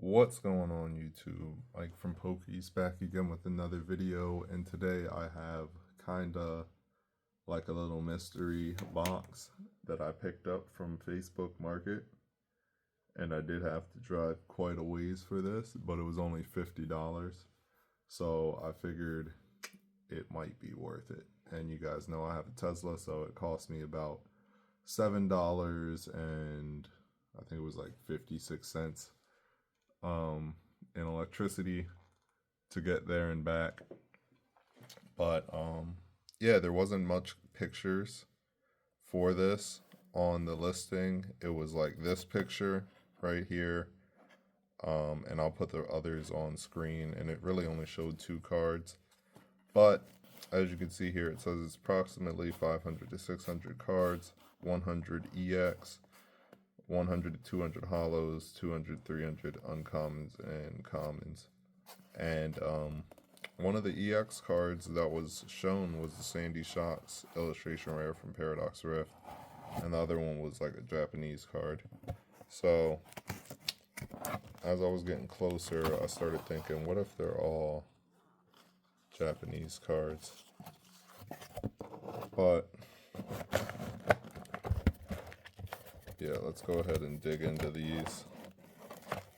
What's going on YouTube? Mike from Pokies back again with another video, and today I have kinda like a little mystery box that I picked up from Facebook Market, and I did have to drive quite a ways for this, but it was only $50, so I figured it might be worth it. And you guys know I have a Tesla, so it cost me about $7 and I think it was like 56 cents in electricity to get there and back. But yeah, there wasn't much pictures for this on the listing. It was like this picture right here, and I'll put the others on screen, and it really only showed 2 cards. But as you can see here, it says it's approximately 500 to 600 cards, 100 EX, 100 to 200 hollows, 200, 300 uncommons and commons. And one of the EX cards that was shown was the Sandy Shocks illustration rare from Paradox Rift, and the other one was like a Japanese card. So as I was getting closer, I started thinking, what if they're all Japanese cards? But yeah, let's go ahead and dig into these.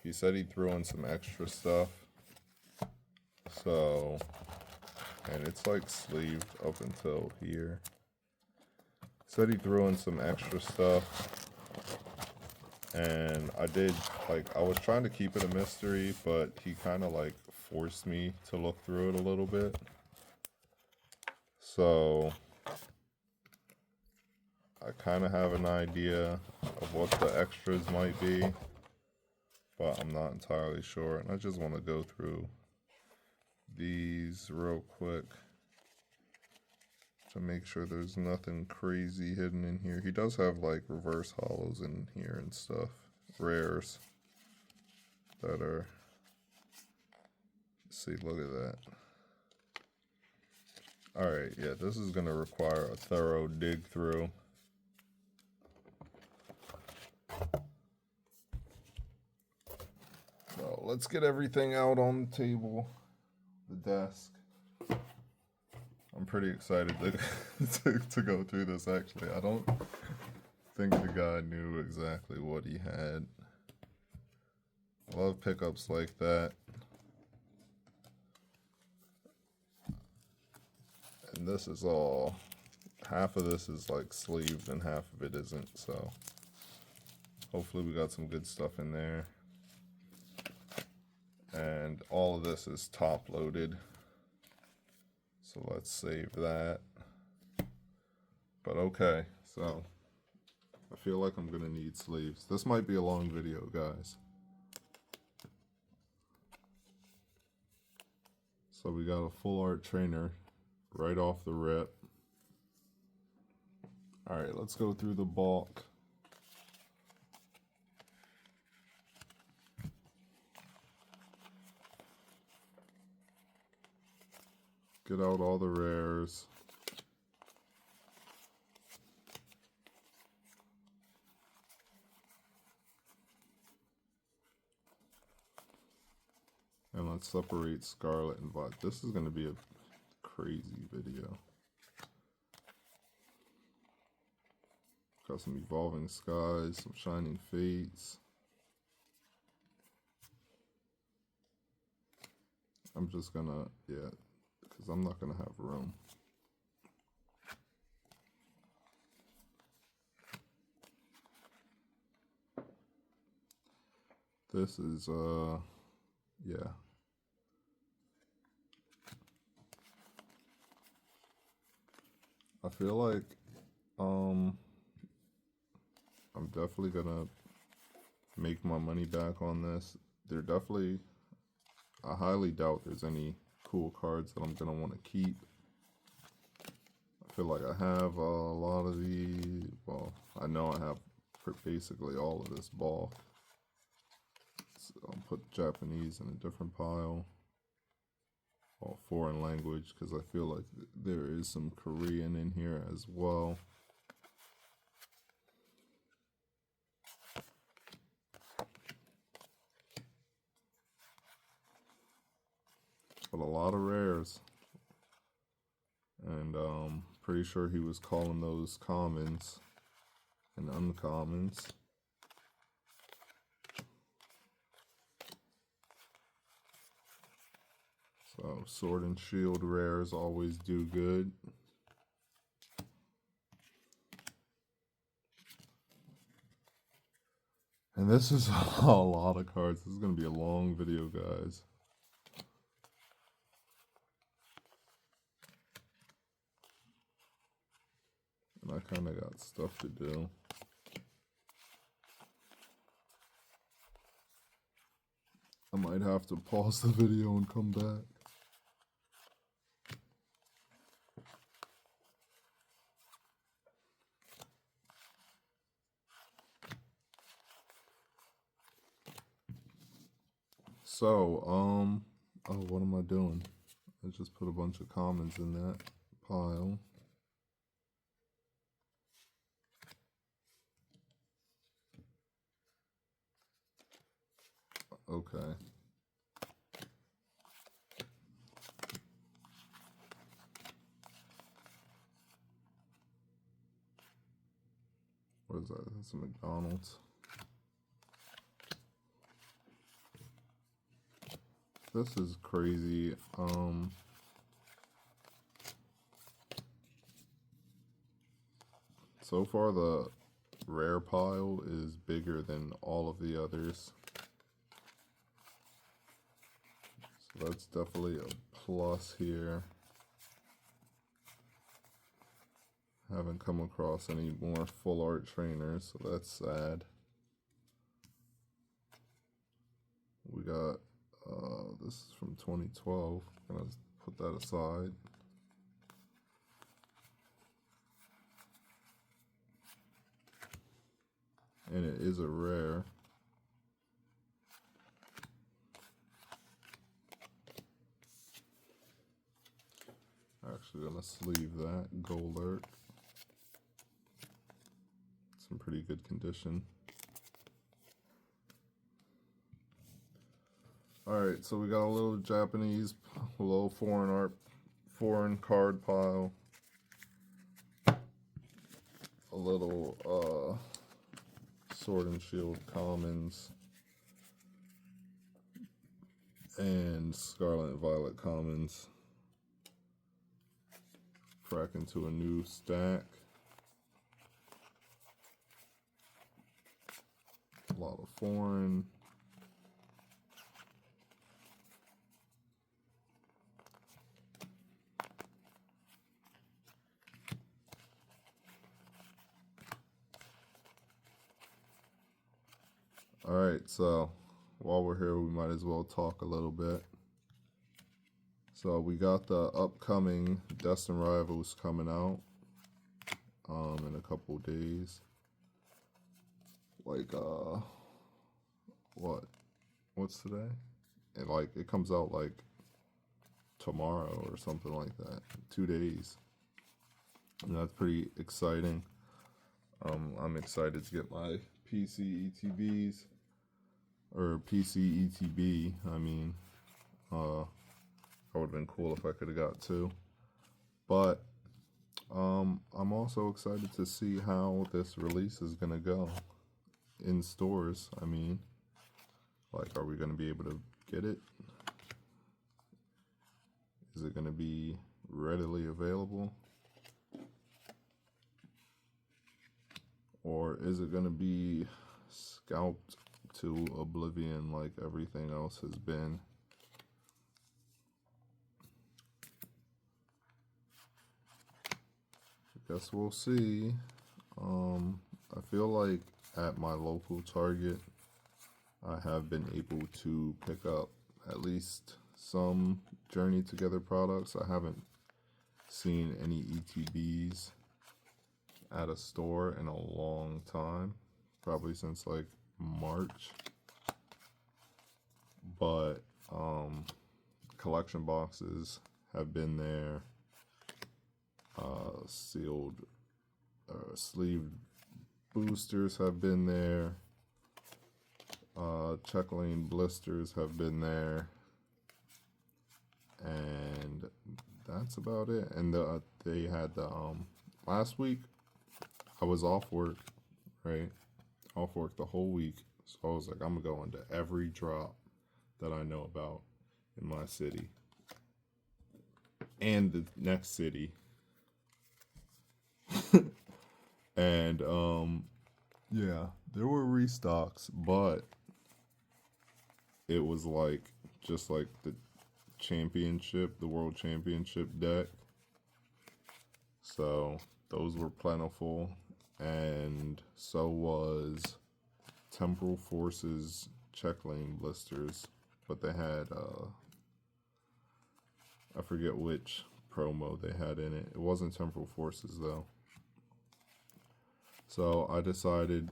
He said he threw in some extra stuff. So, and it's like sleeved up until here. Said he threw in some extra stuff. And I did, like, I was trying to keep it a mystery, but he kind of like forced me to look through it a little bit. So I kind of have an idea of what the extras might be, but I'm not entirely sure. And I just want to go through these real quick to make sure there's nothing crazy hidden in here. He does have like reverse hollows in here and stuff, rares that are, see, look at that. Alright, yeah, this is going to require a thorough dig through. So let's get everything out on the table, the desk. I'm pretty excited to go through this, actually. I don't think the guy knew exactly what he had. I love pickups like that. And this is all, half of this is like sleeved and half of it isn't, so hopefully we got some good stuff in there. And all of this is top loaded, so let's save that. But okay, so I feel like I'm gonna need sleeves. This might be a long video, guys. So we got a full art trainer right off the rip. Alright, let's go through the bulk. Get out all the rares. And let's separate Scarlet and Violet. This is going to be a crazy video. Got some Evolving Skies, some Shining Fates. I'm just gonna, yeah, because I'm not gonna have room. This is, yeah. I feel like, I'm definitely gonna make my money back on this. They're definitely, I highly doubt there's any cool cards that I'm gonna want to keep. I feel like I have a lot of the, well, I know I have basically all of this bulk. So I'll put Japanese in a different pile. All foreign language, because I feel like there is some Korean in here as well. but a lot of rares. And pretty sure he was calling those commons and uncommons. So Sword and Shield rares always do good. And this is a lot of cards. This is going to be a long video, guys. And I kind of got stuff to do. I might have to pause the video and come back. So, oh, what am I doing? I just put a bunch of commons in that pile. Okay. What is that? That's a McDonald's. This is crazy. So far the rare pile is bigger than all of the others. So that's definitely a plus here. Haven't come across any more full art trainers, so that's sad. We got this is from 2012. I'm gonna put that aside. And it is a rare. Actually gonna sleeve that. Golurk. It's in pretty good condition. Alright, so we got a little Japanese, a little foreign card pile. A little Sword and Shield commons. And Scarlet and Violet commons. Crack into a new stack. A lot of foreign. Alright, so while we're here, we might as well talk a little bit. So we got the upcoming Destined Rivals coming out in a couple days. Like what's today? It comes out like tomorrow or something like that. 2 days. And that's pretty exciting. I'm excited to get my PC ETBs, or PC ETB, I mean. That would have been cool if I could have got 2. But I'm also excited to see how this release is going to go in stores. I mean, like, are we going to be able to get it? Is it going to be readily available? Or is it going to be scalped to oblivion like everything else has been? I guess we'll see. I feel like at my local Target, I have been able to pick up at least some Journey Together products. I haven't seen any ETBs at a store in a long time, probably since like March. But collection boxes have been there. Sealed sleeved boosters have been there. Check lane blisters have been there. and that's about it. And they had the last week I was off work, right? Off work the whole week. So I was like, I'm gonna go into every drop that I know about in my city and the next city. And yeah, there were restocks, but it was like just like the championship, the world championship deck. So those were plentiful, and so was Temporal Forces check lane blisters, but they had I forget which promo they had in it. It wasn't Temporal Forces though. So I decided,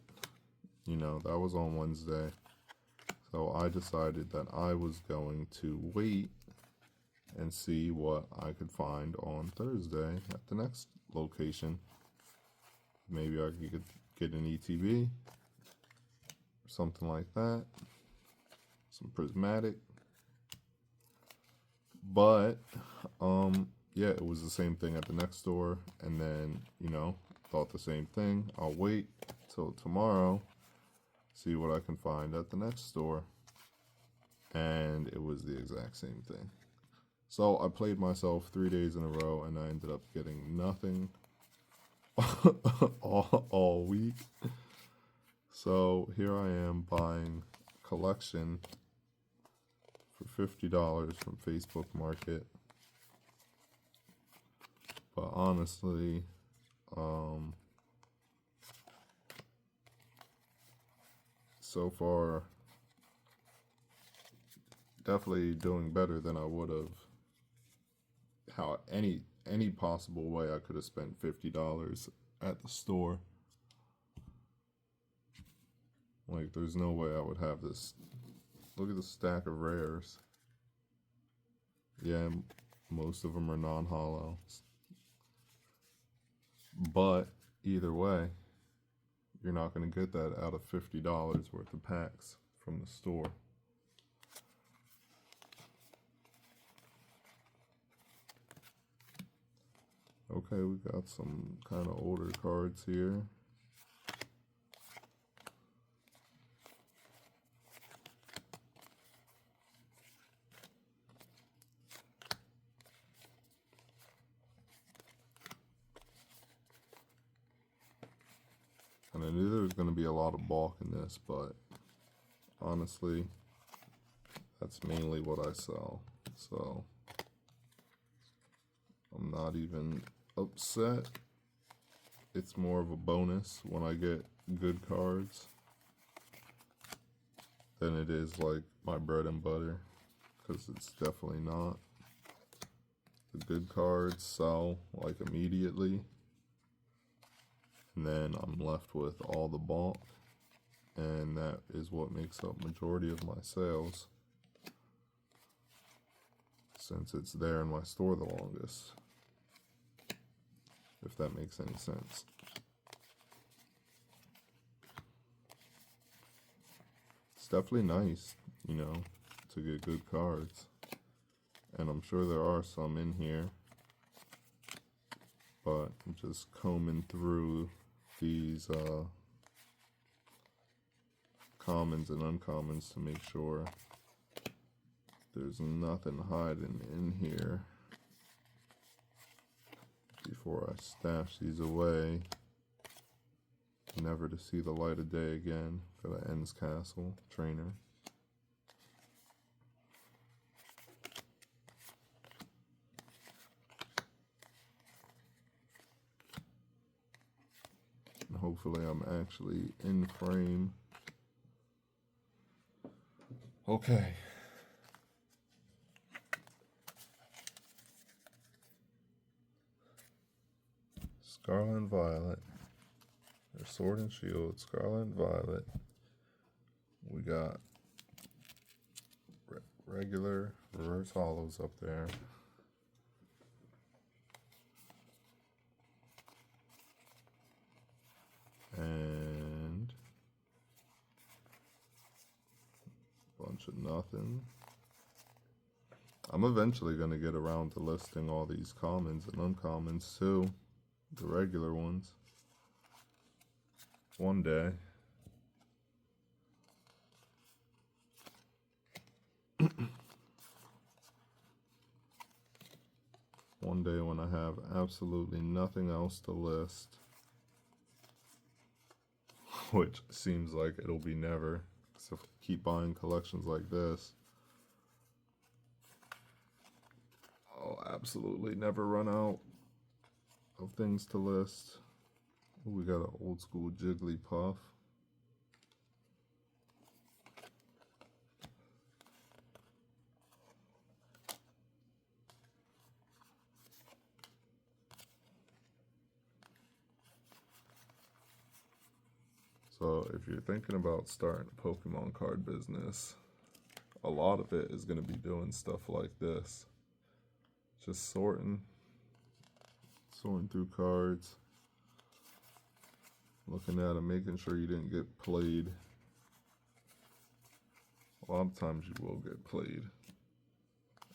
you know, that was on Wednesday. So I decided that I was going to wait and see what I could find on Thursday at the next location. Maybe I could get an ETB or something like that. Some prismatic. But yeah, it was the same thing at the next store, and then, you know, thought the same thing. I'll wait till tomorrow, see what I can find at the next store. And it was the exact same thing. So I played myself 3 days in a row, and I ended up getting nothing all week. So here I am buying a collection for $50 from Facebook Market. But honestly, so far, definitely doing better than I would have. How any possible way I could have spent $50 at the store. Like, there's no way I would have this. Look at the stack of rares. Yeah, most of them are non-holo. But either way, you're not going to get that out of $50 worth of packs from the store. Okay, we got some kind of older cards here. And I knew there was going to be a lot of bulk in this, but honestly, that's mainly what I sell. So I'm not even upset. It's more of a bonus when I get good cards than it is like my bread and butter, because it's definitely not. The good cards sell like immediately, and then I'm left with all the bulk, and that is what makes up majority of my sales, since it's there in my store the longest, if that makes any sense. It's definitely nice, you know, to get good cards, and I'm sure there are some in here, but I'm just combing through these commons and uncommons to make sure there's nothing hiding in here before I stash these away, never to see the light of day again. Got an Ends Castle trainer. And hopefully I'm actually in frame. Okay. Scarlet and Violet. There's Sword and Shield, Scarlet and Violet. We got regular reverse hollows up there. And a bunch of nothing. I'm eventually going to get around to listing all these commons and uncommons too, the regular ones. One day. One day when I have absolutely nothing else to list, which seems like it'll be never, because if I keep buying collections like this, I'll absolutely never run out of things to list. Ooh, we got an old school Jigglypuff. So if you're thinking about starting a Pokemon card business, a lot of it is going to be doing stuff like this. Just sorting through cards, looking at them, making sure you didn't get played. A lot of times you will get played,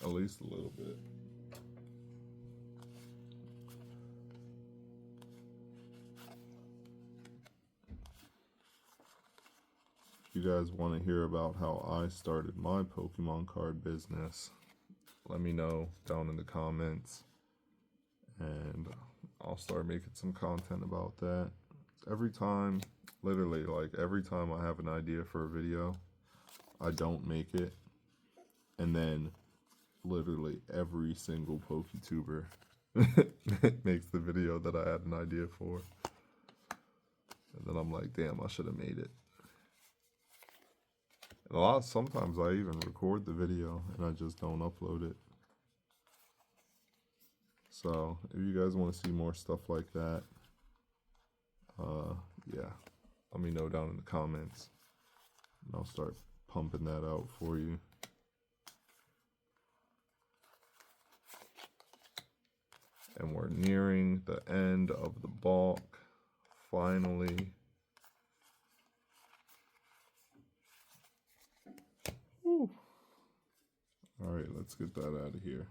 at least a little bit. If you guys want to hear about how I started my Pokemon card business, let me know down in the comments, and I'll start making some content about that. Every time, literally, like every time I have an idea for a video, I don't make it, and then literally every single PokeTuber makes the video that I had an idea for, and then I'm like, damn, I should have made it. And sometimes I even record the video and I just don't upload it. So if you guys want to see more stuff like that, yeah, let me know down in the comments, and I'll start pumping that out for you. And we're nearing the end of the bulk, finally. Whew. All right, let's get that out of here.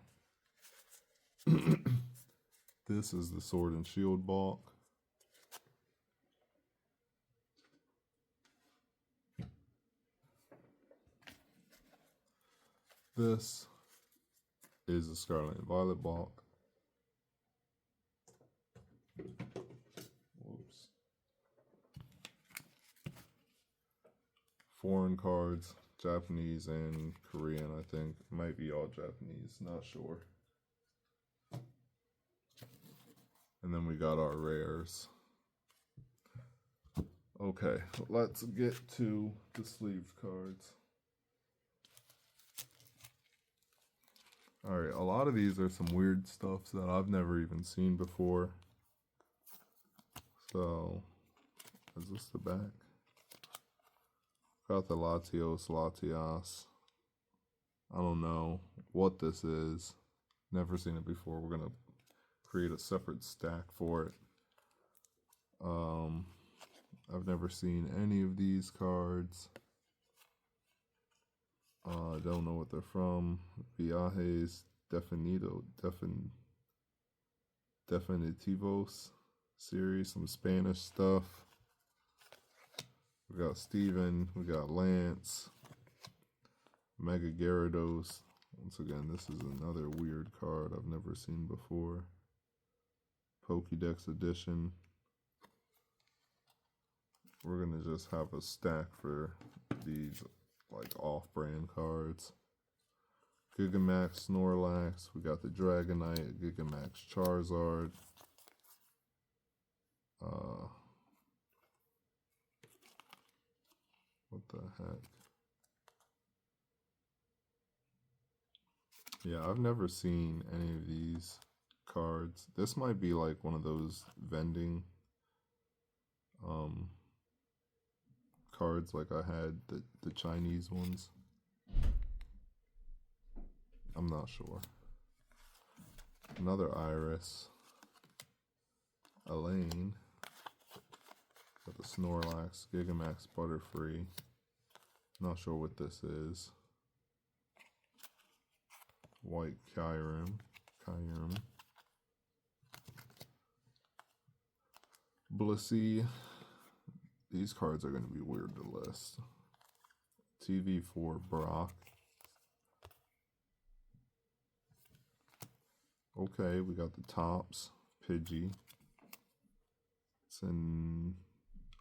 This is the Sword and Shield bulk. This is the Scarlet and Violet bulk. Whoops. Foreign cards, Japanese and Korean, I think. Might be all Japanese, not sure. And then we got our rares. Okay, let's get to the sleeved cards. Alright, a lot of these are some weird stuff that I've never even seen before. So, is this the back? Got the Latios. I don't know what this is. Never seen it before. We're going to create a separate stack for it. I've never seen any of these cards. I don't know what they're from. Viajes Definitivos series, some Spanish stuff. We got Steven, we got Lance, Mega Gyarados. Once again, this is another weird card I've never seen before. Pokédex edition. We're gonna just have a stack for these like off-brand cards. Gigamax Snorlax. We got the Dragonite, Gigamax Charizard. What the heck? Yeah, I've never seen any of these cards. This might be like one of those vending cards like I had the Chinese ones. I'm not sure. Another Iris. Elaine. Got the Snorlax, Gigamax Butterfree. Not sure what this is. white Kyurem. Blissey. These cards are going to be weird to list. TV4 Brock. Okay, we got the tops. Pidgey. It's in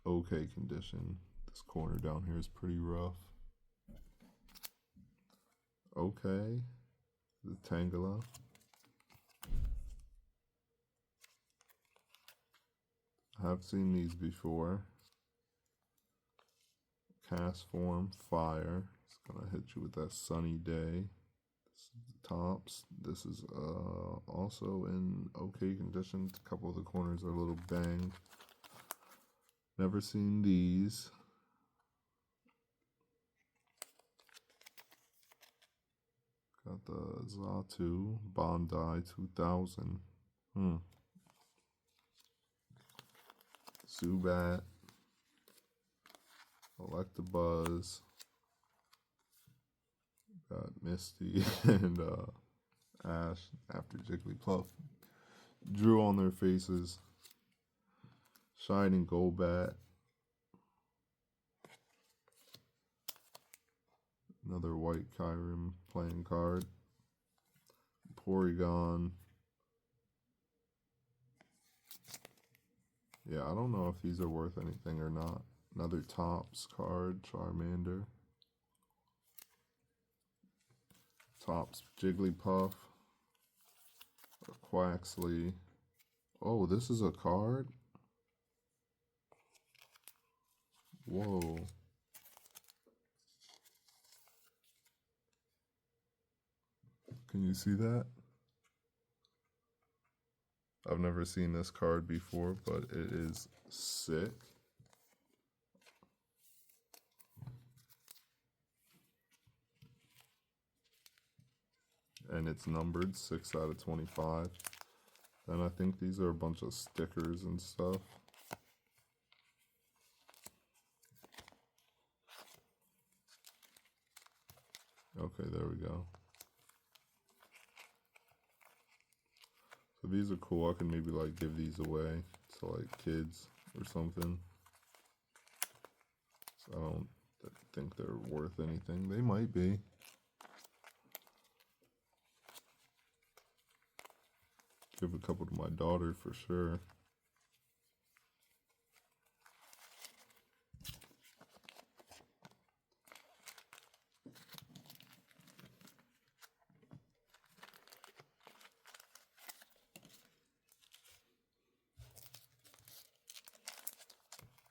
okay condition. This corner down here is pretty rough. Okay, the Tangela. I've seen these before. Cast form, fire. It's gonna hit you with that sunny day. This is the tops. This is also in okay condition. A couple of the corners are a little banged. Never seen these. Got the Xatu Bandai 2000. Zubat. Electabuzz. Got Misty and Ash after Jigglypuff drew on their faces. Shining Golbat. Another white Kyurem playing card. Porygon. Yeah, I don't know if these are worth anything or not. Another Topps card, Charmander. Topps Jigglypuff. Quaxley. Oh, this is a card? Whoa. Can you see that? I've never seen this card before, but it is sick. And it's numbered 6 out of 25. And I think these are a bunch of stickers and stuff. Okay, there we go. So these are cool. I can maybe like give these away to like kids or something. So I don't think they're worth anything. They might be. Give a couple to my daughter for sure.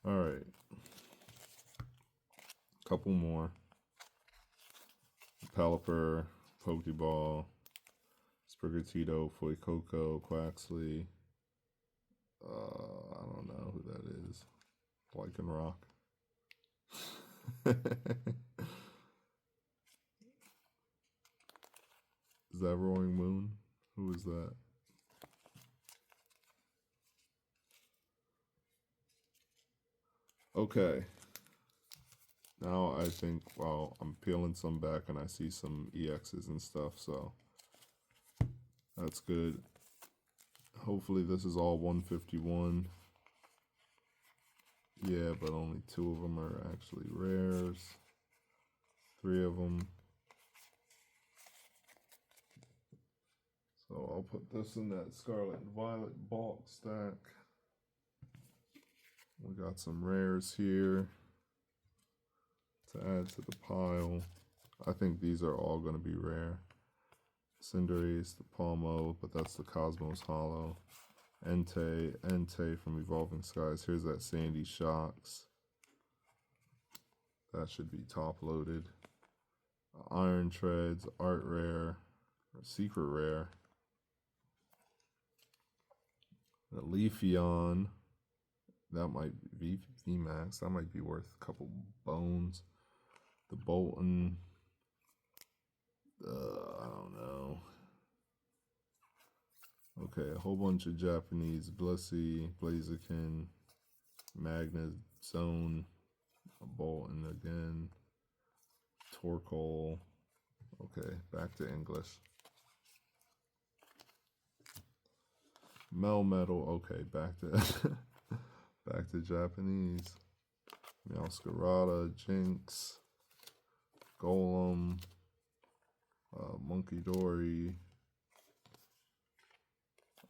All right. Couple more. Pelipper, Pokeball, Sprigatito, Fuecoco, Quaxley. I don't know who that is. Lycanroc. Is that Roaring Moon? Who is that? Okay. Now I think, well, I'm peeling some back and I see some EXs and stuff, so that's good. Hopefully this is all 151. Yeah, but only 2 of them are actually rares. 3 of them. So I'll put this in that Scarlet and Violet bulk stack. We got some rares here to add to the pile. I think these are all going to be rare. Cinderace, the Palmo, but that's the Cosmos Hollow. Entei from Evolving Skies. Here's that Sandy Shocks. That should be top loaded. Iron Treads, Art Rare, or Secret Rare. The Leafeon. That might be VMAX. That might be worth a couple bones. The Bolton. I don't know. Okay, a whole bunch of Japanese. Blissey, Blaziken, Magnezone, a Bolton again. Torkoal. Okay, back to English. Melmetal. Okay, back to back to Japanese. Meowscarada, Jinx, Golem, Monkey Dory,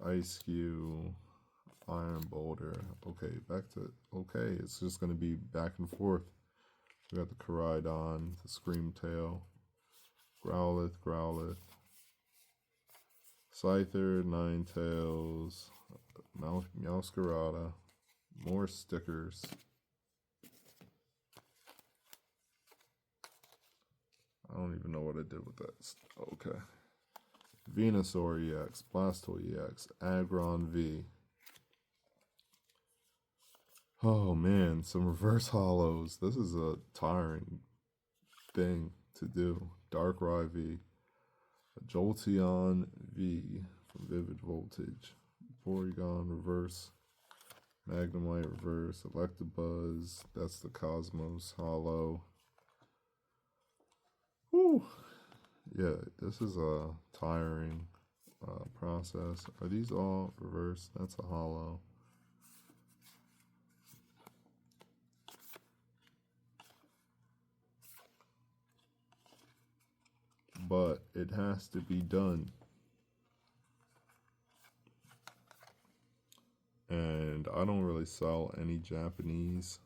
Ice Cube, Iron Boulder. Okay, back to, okay, it's just going to be back and forth. We got the Koraidon, the Screamtail, Growlithe, Scyther, Ninetales, Meowscarada, more stickers. I don't even know what I did with that. Okay. Venusaur EX, Blastoise EX, Aggron V. Oh man, some reverse hollows. This is a tiring thing to do. Darkrai V, Jolteon V from Vivid Voltage, Porygon reverse, Magnemite reverse, Electabuzz, that's the Cosmos hollow. Whew. Yeah, this is a tiring process. Are these all reverse? That's a hollow. But it has to be done. And I don't really sell any Japanese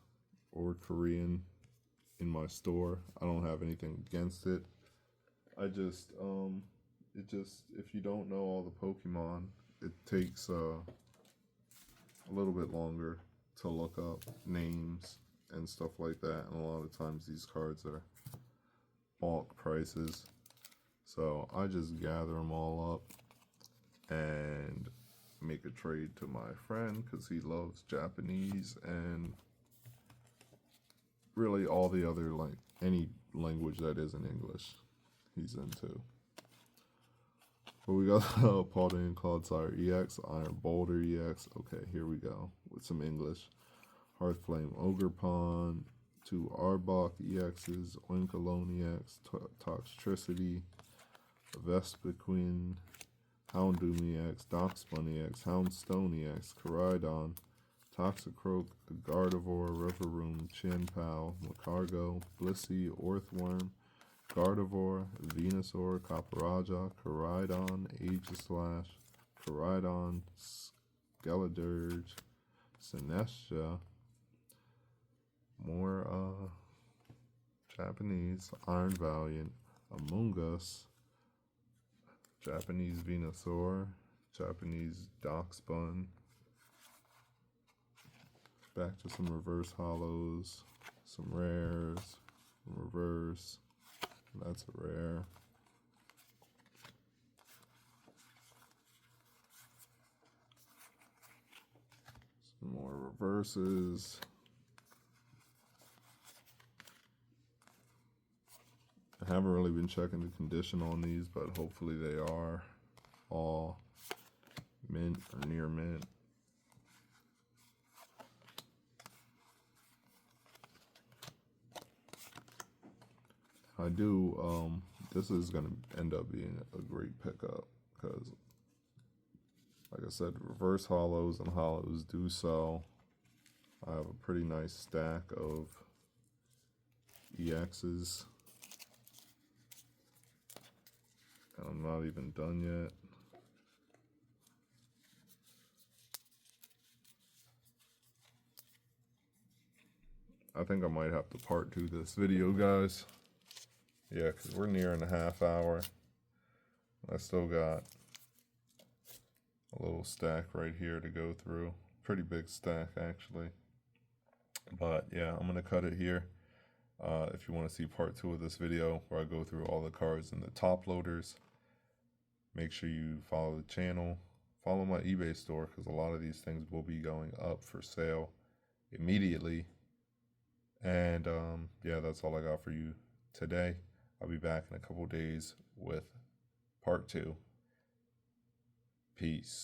or Korean in my store. I don't have anything against it. I just, if you don't know all the Pokemon, it takes a little bit longer to look up names and stuff like that. And a lot of times these cards are bulk prices. So I just gather them all up and make a trade to my friend because he loves Japanese and really all the other, like any language that isn't English, he's into. But we got Paldean Clodsire EX, Iron Boulder EX. Okay, here we go with some English. Hearthflame Ogerpon, 2 Arbok EXs, Oinkologne EX, Toxtricity, Vespiquen, Houndoom EX, Darkspun EX, Houndstone EX, Koraidon, Toxicroak, Gardevoir, Rivaroom, Chinpow, Macargo, Blissey, Orthworm, Gardevoir, Venusaur, Copperajah, Koraidon, Aegislash, Koraidon, Skeledirge, Sinestcha, more Japanese, Iron Valiant, Amoonguss, Japanese Venusaur, Japanese Darkspun. Back to some reverse hollows, some rares, reverse. That's a rare. Some more reverses. I haven't really been checking the condition on these, but hopefully they are all mint or near mint. I do, this is going to end up being a great pickup because, like I said, reverse hollows and hollows do sell. I have a pretty nice stack of EXs. And I'm not even done yet. I think I might have to part 2 this video, guys. Yeah, because we're nearing a half hour. I still got a little stack right here to go through. Pretty big stack, actually. But yeah, I'm going to cut it here. If you want to see part 2 of this video where I go through all the cards in the top loaders, make sure you follow the channel. Follow my eBay store because a lot of these things will be going up for sale immediately. And yeah, that's all I got for you today. I'll be back in a couple days with part 2. Peace.